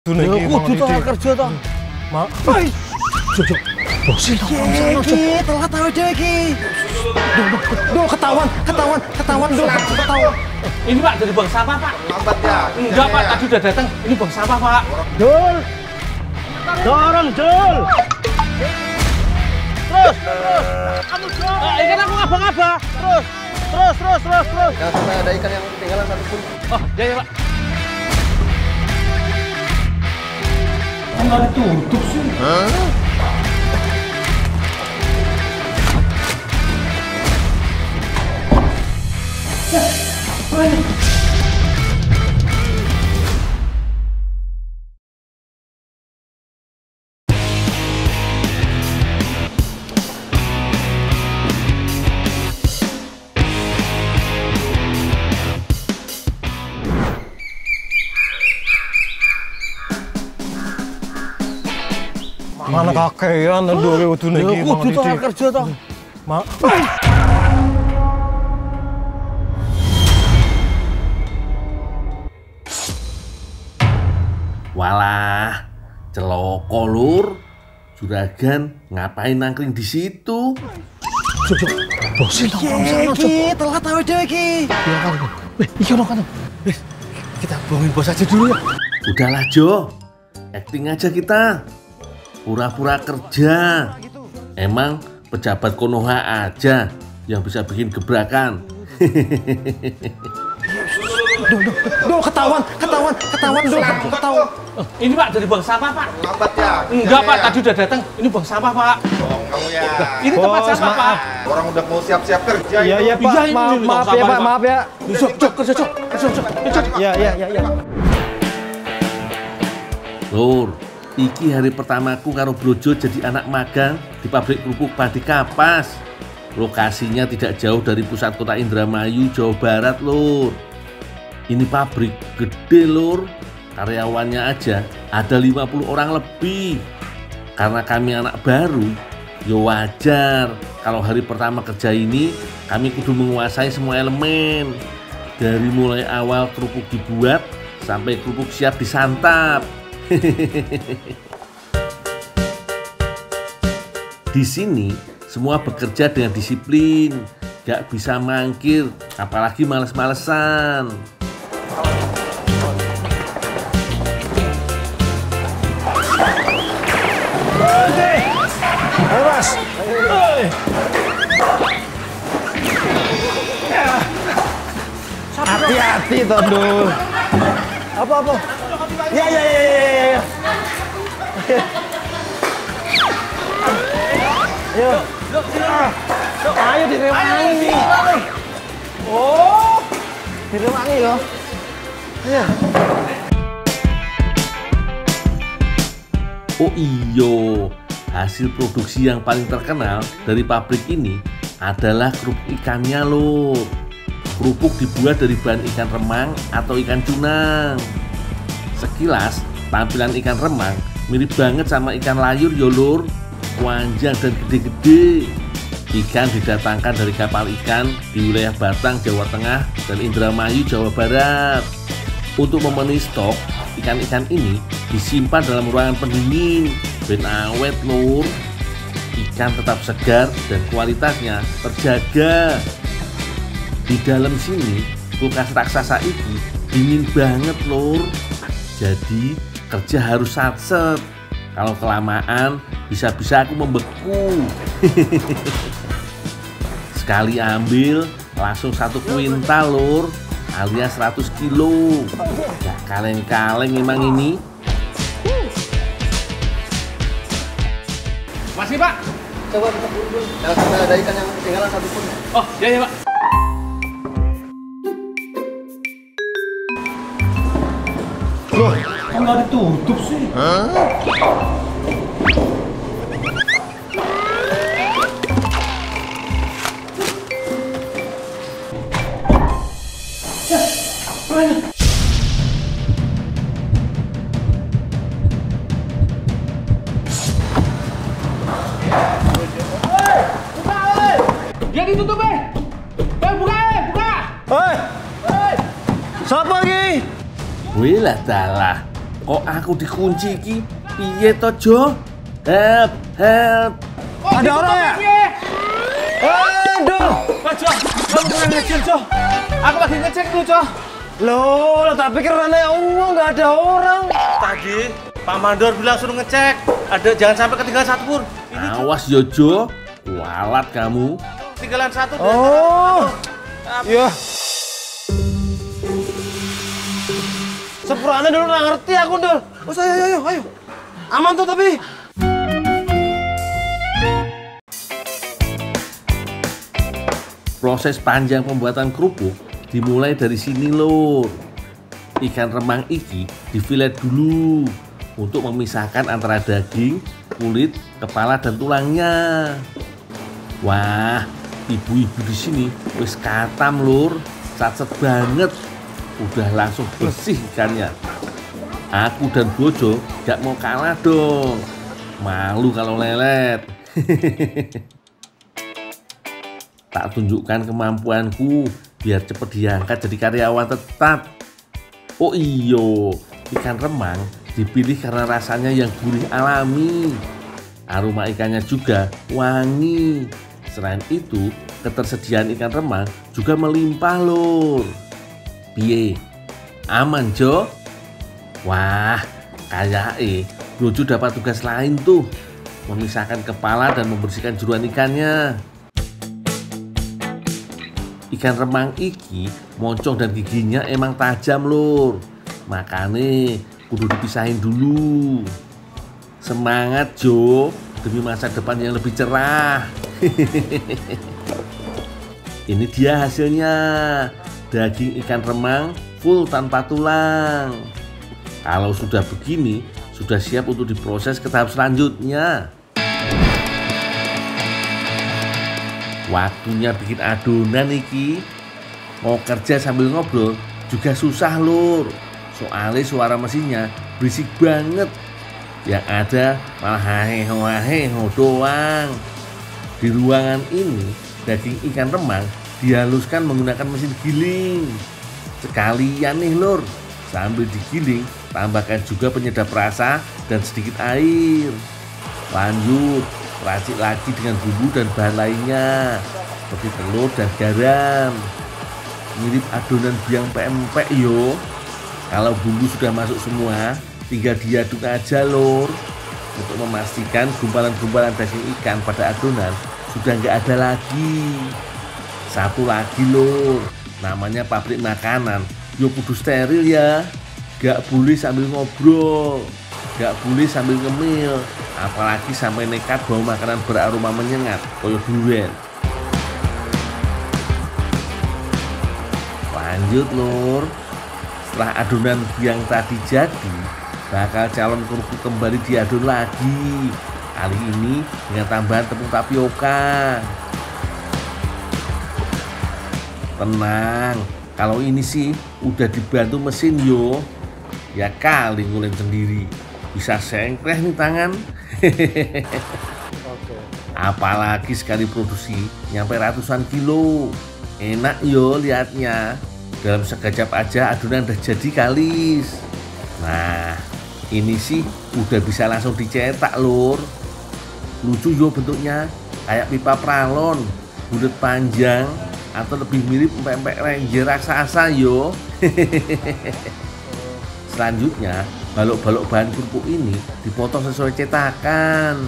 Kudu ta kerja ta. Mak. Jok. Bos iki telat awe dhewe iki. Duh, ketahuan. Ini Pak dari Bank Sampah Pak. Lambat ya. Enggak Pak, tadi udah datang. Ini Bank Sampah Pak. Dul. Dorong, Dul. Terus. Kamu Dul. Ikan aku ngaba-ngaba. Terus. Jangan sampai ada ikan yang ketinggalan satupun. Oh, ya Pak. Enggak ditutup sih. Mana kakean ndore udune iki. Kudu ta kerja ta. Mak. Walah, celoko lur. Juragan ngapain nangkring di situ? Jok. Bos iki telat awe dhewe iki. Ya kan. Iki ono kan. Kita bohongin bos aja dulu ya. Udahlah Jo, acting aja kita. Pura-pura kerja. Emang pejabat Konoha aja yang bisa bikin gebrakan. Duh, ketahuan. Ini Pak dari Bank Sampah Pak. Lambat ya. Enggak Pak, tadi udah datang. Ini Bank Sampah Pak. Bohong kamu ya. Ini tempat sampah Pak. Orang udah mau siap-siap kerja. Iya Pak, Iya, ini maaf sampah, ya Pak, Pak. maaf ya. Cok, kerja Cok. Iya. Lur, iki hari pertamaku karo Brojo jadi anak magang di pabrik kerupuk Padi Kapas. Lokasinya tidak jauh dari pusat kota Indramayu, Jawa Barat, Lur. Ini pabrik gede, Lur. Karyawannya aja ada 50 orang lebih. Karena kami anak baru, ya wajar kalau hari pertama kerja ini kami kudu menguasai semua elemen. Dari mulai awal kerupuk dibuat sampai kerupuk siap disantap. Di sini semua bekerja dengan disiplin, gak bisa mangkir, apalagi males-malesan. Ayo Mas. Hati-hati toh, Dul. Apa? Ya. Ayo direwangi. Oh, direwangi yo. Ayo. Oh iyo, hasil produksi yang paling terkenal dari pabrik ini adalah kerupuk ikannya lho. Kerupuk dibuat dari bahan ikan remang atau ikan cunang. Sekilas, tampilan ikan remang mirip banget sama ikan layur ya lur. Panjang dan gede-gede. Ikan didatangkan dari kapal ikan di wilayah Batang, Jawa Tengah dan Indramayu, Jawa Barat. Untuk memenuhi stok, ikan-ikan ini disimpan dalam ruangan pendingin ben awet lur. Ikan tetap segar dan kualitasnya terjaga. Di dalam sini kulkas raksasa ini dingin banget lur. Jadi kerja harus satset. Kalau kelamaan bisa-bisa aku membeku. Sekali ambil langsung 1 kuintal lur, alias 100 kilo. Gak kaleng-kaleng emang ini. Masih Pak. Coba kita buru-buru. Jangan sampai ada ikan yang ketinggalan satupun. Oh, ya Pak. Loh, enggak ditutup sih. Ya ditutup buka. Hei! Siapa lagi? Wilah dalah, Kok aku dikunci iki? Piye to, Jo? Help, help. Ada orang ya? Aduh. Pak Jo, kamu kurang ngecek Jo. Aku lagi ngecek lu Jo. Loh, tak pikir Rane Allah nggak ada orang. Tadi Pak Mandor bilang suruh ngecek. Ada jangan sampai ketinggalan satu pur. Ini Awas yo, Jo. Kualat kamu. ketinggalan satu. Oh. Iya. Sepurane dulu nggak ngerti aku, Dul. Oh, ayo. Aman tuh tapi. Proses panjang pembuatan kerupuk dimulai dari sini, Lur. Ikan remang iki difilet dulu untuk memisahkan antara daging, kulit, kepala dan tulangnya. Wah, ibu-ibu di sini wis katam, Lur. Sacet banget. Udah langsung bersih ikannya. Aku dan Bojo gak mau kalah dong. Malu kalau lelet. Tak tunjukkan kemampuanku biar cepet diangkat jadi karyawan tetap. Oh iyo, ikan remang dipilih karena rasanya yang gurih alami. Aroma ikannya juga wangi. Selain itu, ketersediaan ikan remang juga melimpah, Lur. Piye? Aman, Jo? Wah, kayaknya Bojo dapat tugas lain tuh. Memisahkan kepala dan membersihkan jeruan ikannya. Ikan remang iki moncong dan giginya emang tajam, Lur. Makanya kudu dipisahin dulu. Semangat, Jo, demi masa depan yang lebih cerah. Ini dia hasilnya. Daging ikan remang full tanpa tulang. Kalau sudah begini, sudah siap untuk diproses ke tahap selanjutnya. Waktunya bikin adonan iki. Mau kerja sambil ngobrol juga susah, Lur. Soalnya suara mesinnya berisik banget. Yang ada malah haheho doang. Di ruangan ini daging ikan remang dihaluskan menggunakan mesin giling. Sekalian nih, Lur, sambil digiling tambahkan juga penyedap rasa dan sedikit air. Lanjut racik lagi dengan bumbu dan bahan lainnya seperti telur dan garam. Mirip adonan biang pempek yo. Kalau bumbu sudah masuk semua, tinggal diaduk aja, Lur. Untuk memastikan gumpalan-gumpalan daging ikan pada adonan sudah nggak ada lagi. Satu lagi, Lur, namanya pabrik makanan. Yo kudu steril ya. Gak boleh sambil ngobrol, gak boleh sambil ngemil, apalagi sampai nekat bawa makanan beraroma menyengat koyo durian. Lanjut, Lur. Setelah adonan yang tadi jadi, bakal calon kerupuk kembali diadon lagi. Kali ini dengan tambahan tepung tapioka. Tenang, kalau ini sih udah dibantu mesin yo. Ya kali ngulen sendiri. Bisa sengkleh nih tangan. Apalagi sekali produksi nyampe ratusan kilo. Enak yo liatnya. Dalam sekejap aja adonan udah jadi kalis. Nah, ini sih udah bisa langsung dicetak, Lur. Lucu yo bentuknya, kayak pipa pralon, bulat panjang atau lebih mirip pempek Ranger raksasa yo. Selanjutnya, balok-balok bahan kerupuk ini dipotong sesuai cetakan.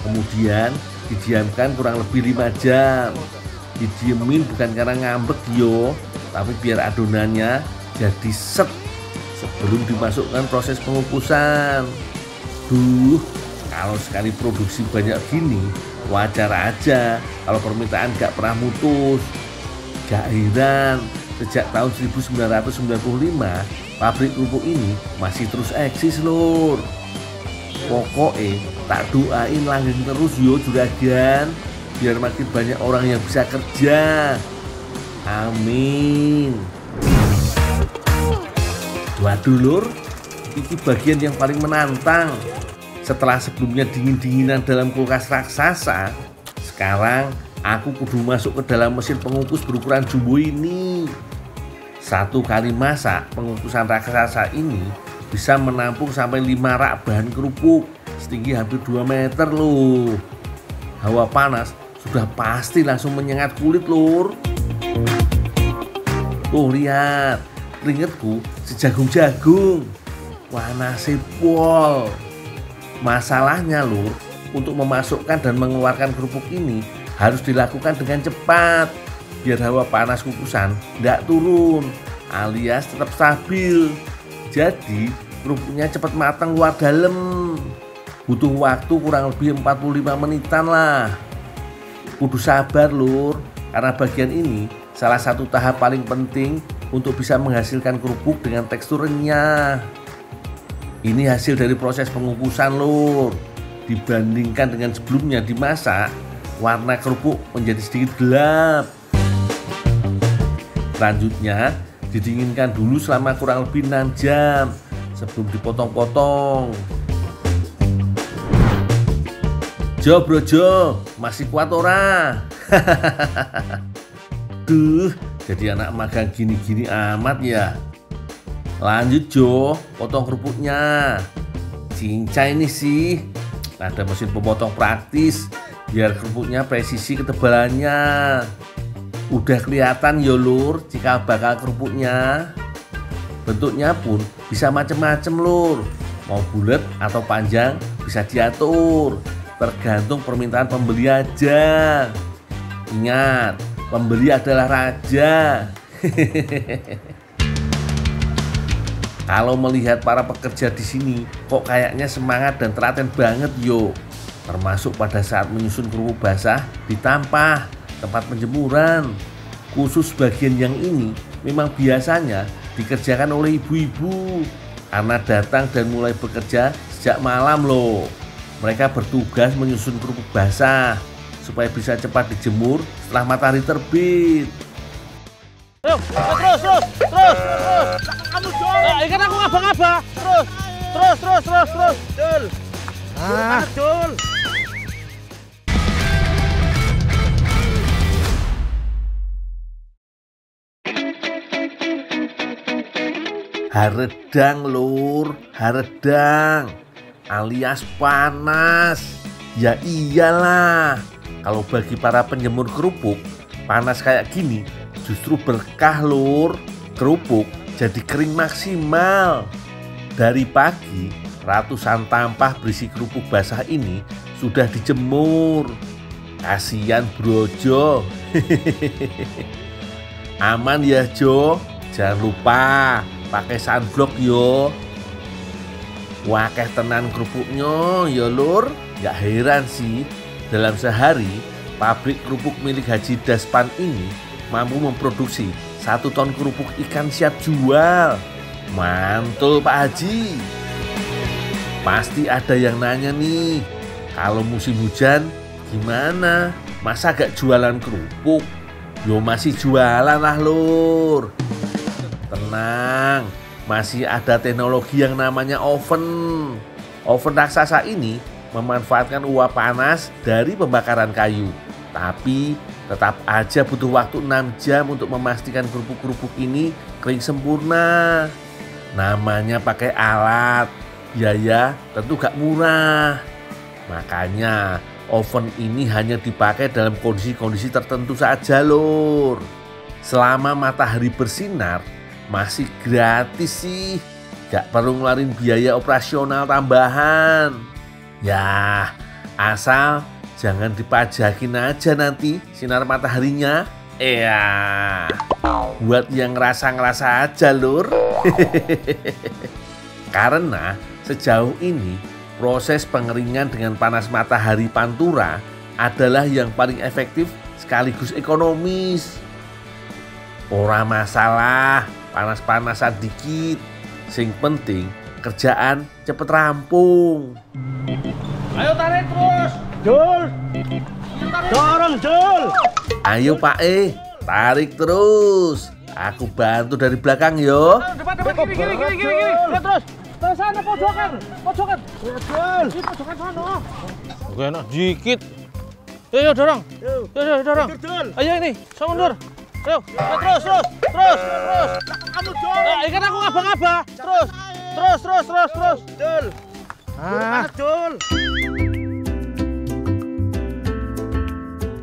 Kemudian didiamkan kurang lebih 5 jam. Didiemin bukan karena ngambek yo, tapi biar adonannya jadi set sebelum dimasukkan proses pengukusan. Kalau sekali produksi banyak gini, wajar aja kalau permintaan gak pernah mutus. Gak heran, sejak tahun 1995 pabrik kerupuk ini masih terus eksis, Lur. Pokoknya tak doain langgeng terus yo juragan, biar makin banyak orang yang bisa kerja. Amin. Waduh, Lur, ini bagian yang paling menantang. Setelah sebelumnya dingin-dinginan dalam kulkas raksasa, sekarang aku kudu masuk ke dalam mesin pengukus berukuran jumbo ini. 1 kali masak pengukusan raksasa ini bisa menampung sampai 5 rak bahan kerupuk setinggi hampir 2 meter loh. Hawa panas sudah pasti langsung menyengat kulit lur. Tuh lihat, keringetku sejagung-jagung. Panasnya pol. Masalahnya lur, untuk memasukkan dan mengeluarkan kerupuk ini harus dilakukan dengan cepat biar hawa panas kukusan tidak turun alias tetap stabil. Jadi kerupuknya cepat matang luar dalam. Butuh waktu kurang lebih 45 menitan lah. Kudu sabar lur, karena bagian ini salah satu tahap paling penting untuk bisa menghasilkan kerupuk dengan tekstur renyah. Ini hasil dari proses pengukusan lur. Dibandingkan dengan sebelumnya dimasak, warna kerupuk menjadi sedikit gelap. Selanjutnya didinginkan dulu selama kurang lebih 6 jam sebelum dipotong-potong. Jo brojo, masih kuat ora? Duh, jadi anak magang gini-gini amat ya. Lanjut Jo, potong kerupuknya. Cincai ini sih, ada mesin pemotong praktis biar kerupuknya presisi ketebalannya. Udah kelihatan ya lur jika bakal kerupuknya. Bentuknya pun bisa macem-macem lur, mau bulat atau panjang bisa diatur, tergantung permintaan pembeli aja. Ingat, pembeli adalah raja. Kalau melihat para pekerja di sini, kok kayaknya semangat dan telaten banget yo. Termasuk pada saat menyusun kerupuk basah di tampah, tempat penjemuran. Khusus bagian yang ini memang biasanya dikerjakan oleh ibu-ibu karena datang dan mulai bekerja sejak malam loh. Mereka bertugas menyusun kerupuk basah supaya bisa cepat dijemur setelah matahari terbit. Ayo, terus. Kamu Jul. Ikan aku ngaba-ngaba. Terus. Jul. Jul. Haredang lur, haredang alias panas. Ya iyalah, kalau bagi para penjemur kerupuk, panas kayak gini justru berkah lur. Kerupuk jadi kering maksimal. Dari pagi, ratusan tampah berisi kerupuk basah ini sudah dijemur. Kasian brojo. Aman ya Jo, jangan lupa pakai sunblock yo. Wakeh tenan kerupuknya ya lur. Gak heran sih, dalam sehari pabrik kerupuk milik Haji Daspan ini mampu memproduksi 1 ton kerupuk ikan siap jual. Mantul Pak Haji. Pasti ada yang nanya nih, kalau musim hujan gimana? Masa gak jualan kerupuk? Yo masih jualan lah lur. Tenang, masih ada teknologi yang namanya oven. Oven raksasa ini memanfaatkan uap panas dari pembakaran kayu. Tapi tetap aja butuh waktu 6 jam untuk memastikan kerupuk-kerupuk ini kering sempurna. Namanya pakai alat, biaya tentu gak murah. Makanya oven ini hanya dipakai dalam kondisi-kondisi tertentu saja lur. Selama matahari bersinar masih gratis sih, gak perlu ngeluarin biaya operasional tambahan. Ya, asal jangan dipajakin aja nanti sinar mataharinya. Buat yang ngerasa-ngerasa aja lur. Karena sejauh ini proses pengeringan dengan panas matahari pantura adalah yang paling efektif sekaligus ekonomis. Ora masalah panas-panasan dikit, sing penting kerjaan cepet rampung. Ayo tarik terus. Jul. Dorong Jul. Ayo Pak tarik terus. Aku bantu dari belakang yo. Depan kiri. Terus sana pojokan. Jul. Ini pojokan sana. Oke, enak dikit. Yo dorong. Yo dorong. Ayo ini, sama mundur. Ayo, terus. Kamu Jul. Ikan aku ngaba-ngaba. Terus. Terus. Jul. Ah. Jul.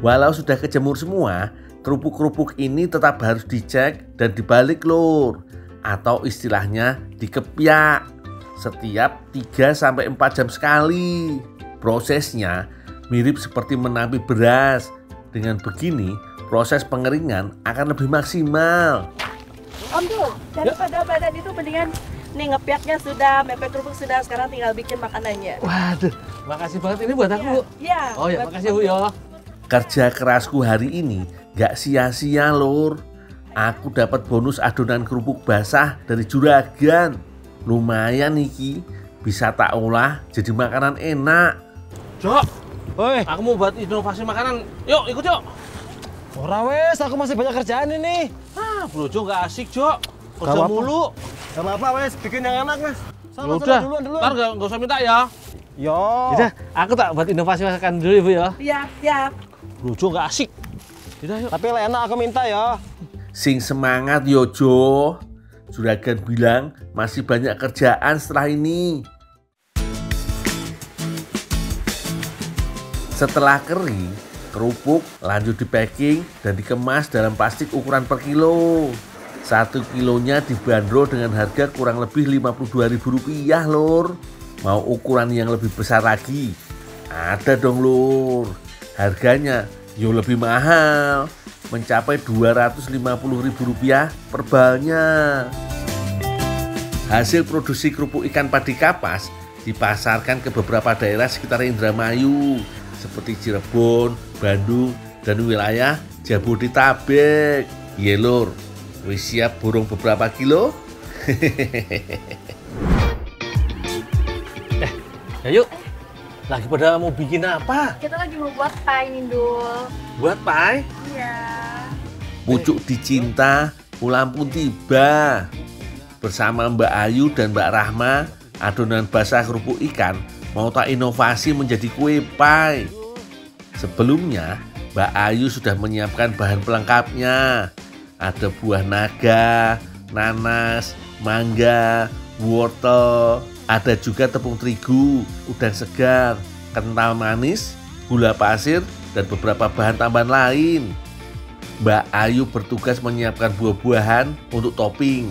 Walau sudah kejemur semua, kerupuk-kerupuk ini tetap harus dicek dan dibalik lur, atau istilahnya dikepyak setiap 3-4 jam sekali. Prosesnya mirip seperti menampi beras. Dengan begini, proses pengeringan akan lebih maksimal. Om tuh, daripada badan itu mendingan nih ngepyaknya sudah, mepet kerupuk sudah, sekarang tinggal bikin makanannya. Waduh, makasih banget ini buat aku. Iya. Oh ya, makasih Bu ya. Kerja kerasku hari ini gak sia-sia lur. Aku dapat bonus adonan kerupuk basah dari juragan. Lumayan niki, bisa tak olah jadi makanan enak. Jok, Woi, aku mau buat inovasi makanan. Yuk, ikut yuk. ora wes, aku masih banyak kerjaan ini. Ah, Bro Jo nggak asik, Jok. Gak Kerja apa-apa. mulu. Gak apa-apa wes, bikin yang enak Mas. Ya udah, ntar nggak usah minta ya. Yo. Udah, aku tak buat inovasi masakan dulu Ibu ya. Iya, siap. Bro Jo nggak asik. Udah yuk. Tapi enak aku minta ya. Sing semangat Yojo. Juragan bilang masih banyak kerjaan setelah ini. Setelah kering, kerupuk lanjut di packing dan dikemas dalam plastik ukuran per kilo. 1 kilonya dibanderol dengan harga kurang lebih Rp52.000 lur. Mau ukuran yang lebih besar lagi? Ada dong lur. Harganya yo lebih mahal, mencapai Rp250.000 per balnya. Hasil produksi kerupuk ikan padi kapas dipasarkan ke beberapa daerah sekitar Indramayu seperti Cirebon, Bandung, dan wilayah Jabodetabek. Iya lur, wis siap borong beberapa kilo? Ya yuk. Lagi pada mau bikin apa? Kita lagi mau buat pie nih, Dul. Buat pie? Iya. Pucuk dicinta pulang pun tiba. Bersama Mbak Ayu dan Mbak Rahma, adonan basah kerupuk ikan mau tak inovasi menjadi kue pie. Sebelumnya, Mbak Ayu sudah menyiapkan bahan pelengkapnya. Ada buah naga, nanas, mangga, wortel, ada juga tepung terigu, udang segar, kental manis, gula pasir, dan beberapa bahan tambahan lain. Mbak Ayu bertugas menyiapkan buah-buahan untuk topping.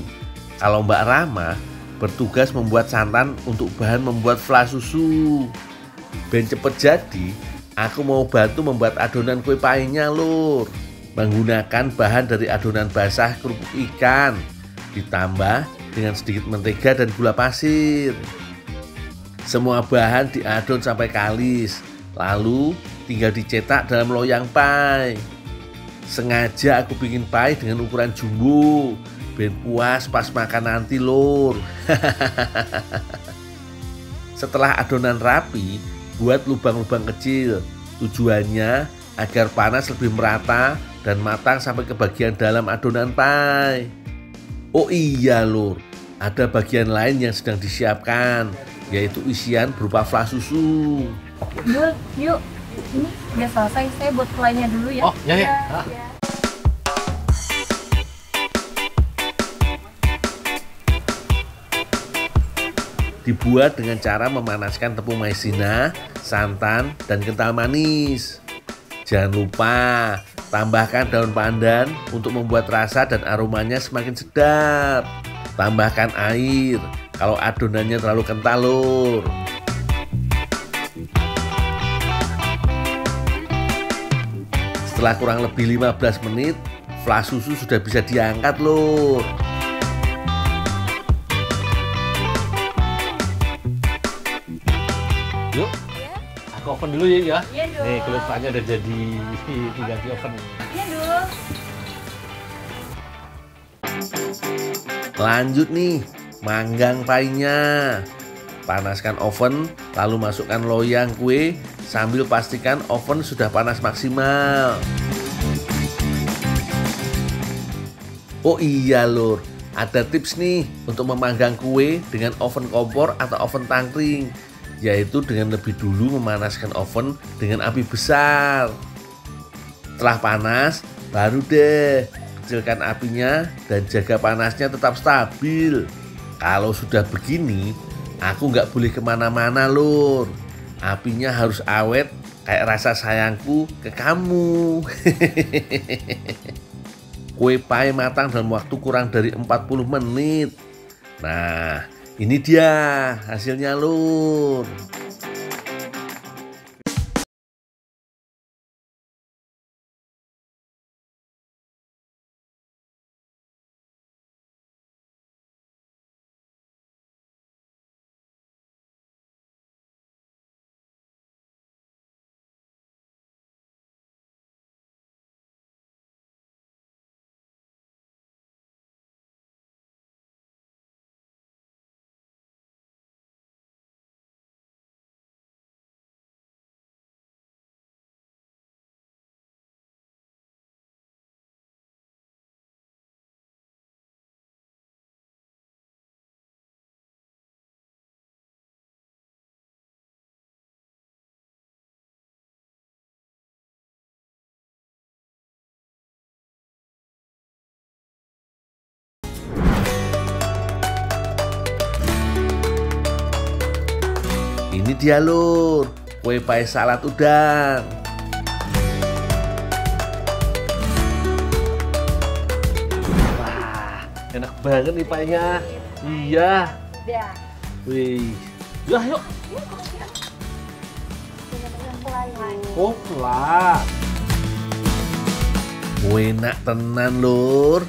Kalau Mbak Rahma bertugas membuat santan untuk bahan membuat flan susu. Ben cepet jadi, aku mau bantu membuat adonan kue pie-nya lur. Menggunakan bahan dari adonan basah kerupuk ikan, ditambah dengan sedikit mentega dan gula pasir. Semua bahan diadon sampai kalis, lalu tinggal dicetak dalam loyang pie. Sengaja aku bikin pie dengan ukuran jumbo, ben puas pas makan nanti lur. Setelah adonan rapi, buat lubang-lubang kecil. Tujuannya agar panas lebih merata dan matang sampai ke bagian dalam adonan pie. Oh iya lur, ada bagian lain yang sedang disiapkan, yaitu isian berupa flan susu. Dul, yuk. Ini udah selesai, saya buat pie-nya dulu ya. Oh, ya, ya. Ya. Dibuat dengan cara memanaskan tepung maizena, santan, dan kental manis. Jangan lupa tambahkan daun pandan untuk membuat rasa dan aromanya semakin sedap. Tambahkan air kalau adonannya terlalu kental lur. Setelah kurang lebih 15 menit, flan susu sudah bisa diangkat lur. Yuk. Aku oven dulu ya. Iya, Dul. Nih, kulit pie-nya udah jadi, tinggal di oven. Iya, Dul. Lanjut nih, manggang pie-nya. Panaskan oven, lalu masukkan loyang kue sambil pastikan oven sudah panas maksimal. Oh iya lur, ada tips nih untuk memanggang kue dengan oven kompor atau oven tangkring, yaitu dengan lebih dulu memanaskan oven dengan api besar. Setelah panas, baru deh kecilkan apinya dan jaga panasnya tetap stabil. Kalau sudah begini, aku nggak boleh kemana-mana, Lur. Apinya harus awet kayak rasa sayangku ke kamu. Kue pie matang dalam waktu kurang dari 40 menit. Nah, ini dia hasilnya, Lur. Ini dia, Lur, kue pie salad udang. Wah, enak banget nih pie-nya. Iya. Ya. Wih. Yah, yuk. Oh, lah. Enak tenan, Lur.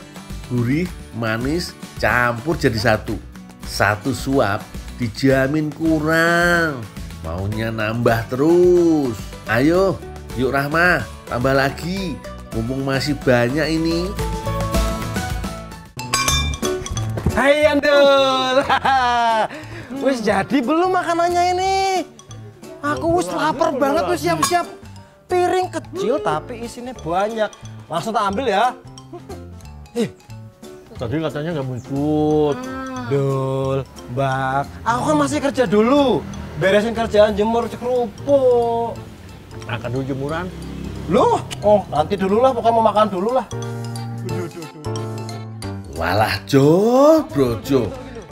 Gurih, manis, campur jadi satu. Satu suap dijamin kurang. Maunya nambah terus. Ayo, yuk Rahma, tambah lagi. Mumpung masih banyak ini. Hai Andul. Wis jadi belum makanannya ini? Aku wis lapar banget tuh, siap-siap. Piring kecil tapi isinya banyak. Langsung tak ambil ya. Tadi katanya nggak mau ikut. Dul, Mbak, aku kan masih kerja dulu. Beresin kerjaan jemur kerupuk. Akan dulu jemuran. Loh, oh nanti dulu lah, pokoknya mau makan dulu lah. Walah, Jo, Brojo.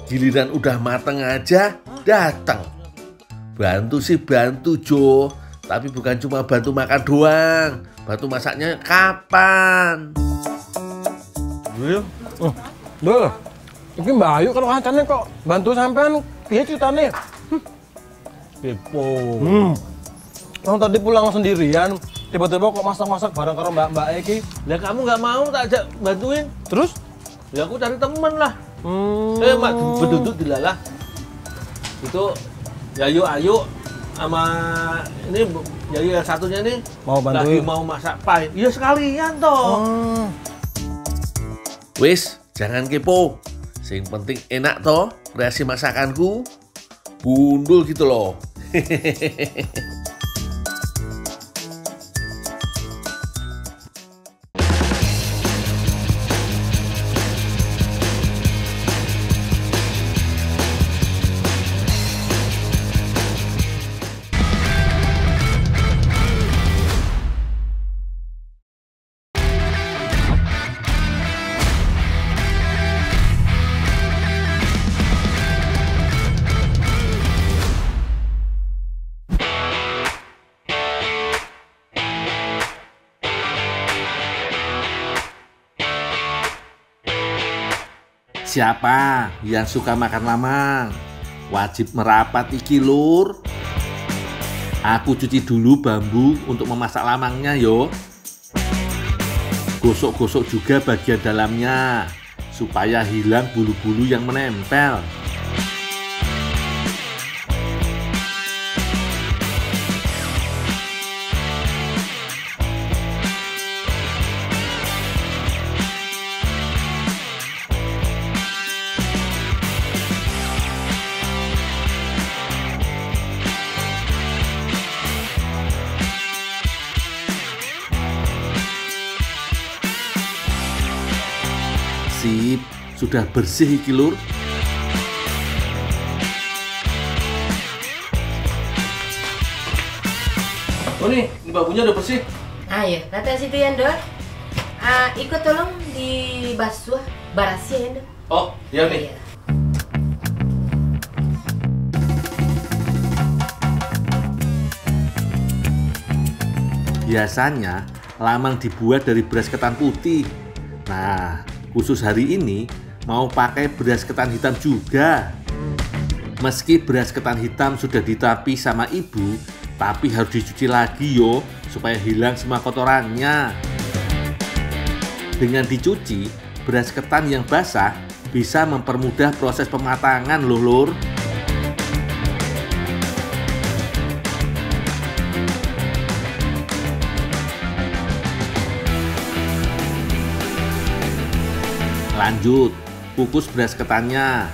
Giliran udah mateng aja, datang. Bantu sih bantu, Jo. Tapi bukan cuma bantu makan doang. Bantu masaknya kapan? Dul, ini Mbak Ayu kalau katanya kok bantu sampean, piye ceritanya? Kepo. Yang tadi pulang sendirian, tiba-tiba kok masak-masak bareng karo Mbak Eki. Lah kamu nggak mau tak ajak bantuin? Terus? Ya aku cari temen lah. Mak berduduk dilalah. Itu Yayu Ayu sama ini Yayu yang satunya nih Mau bantuin? lagi mau masak pie. Iya sekalian toh. Wis, jangan kepo. Sing penting enak toh kreasi masakanku. Bundul gitu loh. Siapa yang suka makan lamang? Wajib merapat iki, Lur. Aku cuci dulu bambu untuk memasak lamangnya yo. Gosok-gosok juga bagian dalamnya supaya hilang bulu-bulu yang menempel. Sip, sudah bersih iki, Lur. Oh nih, ini bambunya udah bersih. Ayo, datang situ ya, Ndor. Ikut tolong di basuh barasi ya, Ndor. Oh, iya nih. Iya. Biasanya lamang dibuat dari beras ketan putih. Nah, khusus hari ini mau pakai beras ketan hitam juga. Meski beras ketan hitam sudah ditapi sama ibu, tapi harus dicuci lagi yo, supaya hilang semua kotorannya. Dengan dicuci, beras ketan yang basah bisa mempermudah proses pematangan loh lur. Lanjut, kukus beras ketannya.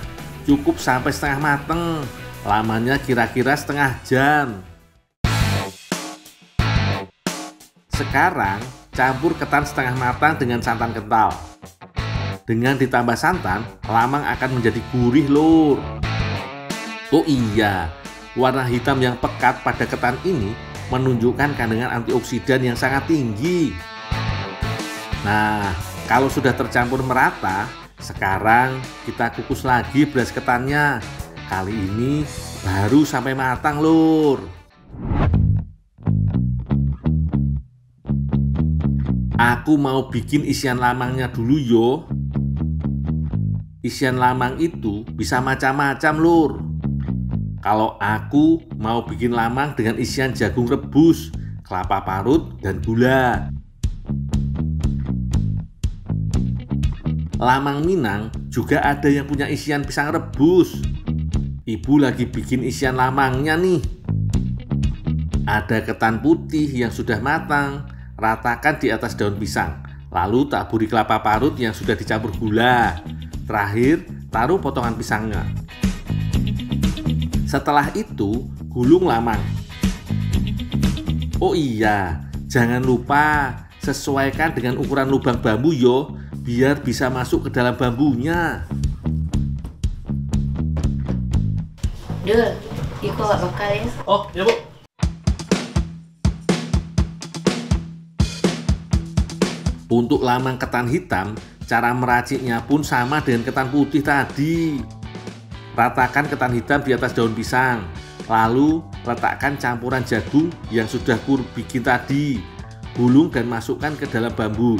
Cukup sampai setengah mateng. Lamanya kira-kira setengah jam. Sekarang, campur ketan setengah matang dengan santan kental. Dengan ditambah santan, lamang akan menjadi gurih lur. Oh iya, warna hitam yang pekat pada ketan ini menunjukkan kandungan antioksidan yang sangat tinggi. Nah, kalau sudah tercampur merata, sekarang kita kukus lagi beras ketannya. Kali ini baru sampai matang lur. Aku mau bikin isian lamangnya dulu yo. Isian lamang itu bisa macam-macam lur. Kalau aku mau bikin lamang dengan isian jagung rebus, kelapa parut, dan gula. Lamang Minang juga ada yang punya isian pisang rebus. Ibu lagi bikin isian lamangnya nih. Ada ketan putih yang sudah matang, ratakan di atas daun pisang. Lalu taburi kelapa parut yang sudah dicampur gula. Terakhir, taruh potongan pisangnya. Setelah itu, gulung lamang. Oh iya, jangan lupa sesuaikan dengan ukuran lubang bambu yo, biar bisa masuk ke dalam bambunya. Dul, Iko gak bakal ya? Oh, ya Bu. Untuk lamang ketan hitam, cara meraciknya pun sama dengan ketan putih tadi. Ratakan ketan hitam di atas daun pisang. Lalu letakkan campuran jagung yang sudah Kur bikin tadi. Gulung dan masukkan ke dalam bambu.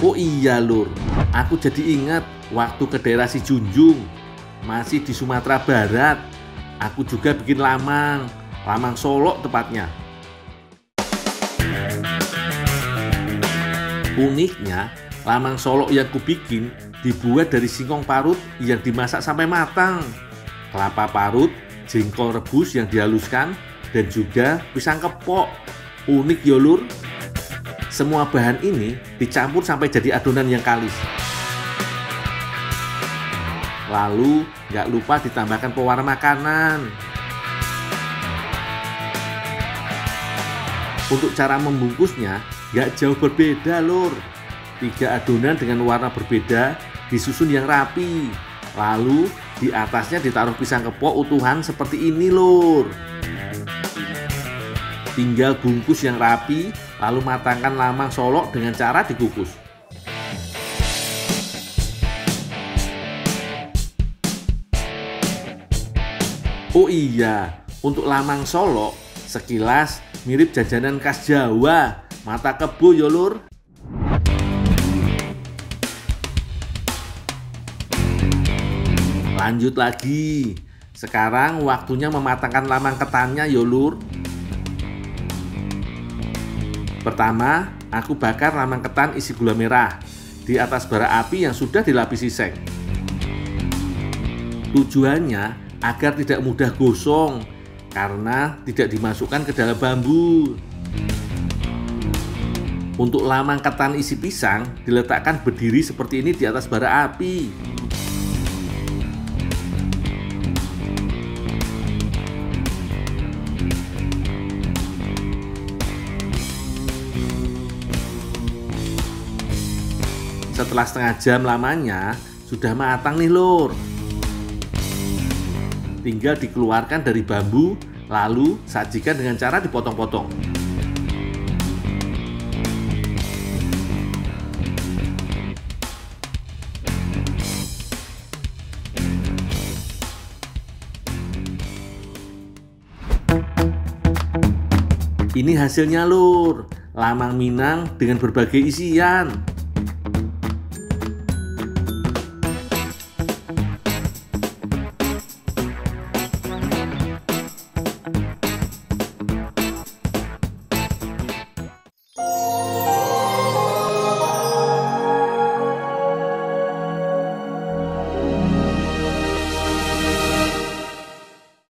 Oh iya lur, aku jadi ingat waktu ke daerah Sijunjung, masih di Sumatera Barat. Aku juga bikin lamang solok tepatnya. Uniknya, lamang solok yang kubikin dibuat dari singkong parut yang dimasak sampai matang, kelapa parut, jengkol rebus yang dihaluskan, dan juga pisang kepok. Unik ya lur. Semua bahan ini dicampur sampai jadi adonan yang kalis. Lalu nggak lupa ditambahkan pewarna makanan. Untuk cara membungkusnya nggak jauh berbeda lur. 3 adonan dengan warna berbeda disusun yang rapi. Lalu di atasnya ditaruh pisang kepok utuhan seperti ini lur. Tinggal bungkus yang rapi, lalu matangkan lamang solok dengan cara dikukus. Oh iya, untuk lamang solok sekilas mirip jajanan khas Jawa, mata kebo ya lur. Lanjut lagi. Sekarang waktunya mematangkan lamang ketannya ya lur. Pertama, aku bakar lamang ketan isi gula merah di atas bara api yang sudah dilapisi seng. Tujuannya agar tidak mudah gosong karena tidak dimasukkan ke dalam bambu. Untuk lamang ketan isi pisang diletakkan berdiri seperti ini di atas bara api. Setelah setengah jam lamanya sudah matang nih lur. Tinggal dikeluarkan dari bambu, lalu sajikan dengan cara dipotong-potong. Ini hasilnya lur, lamang Minang dengan berbagai isian.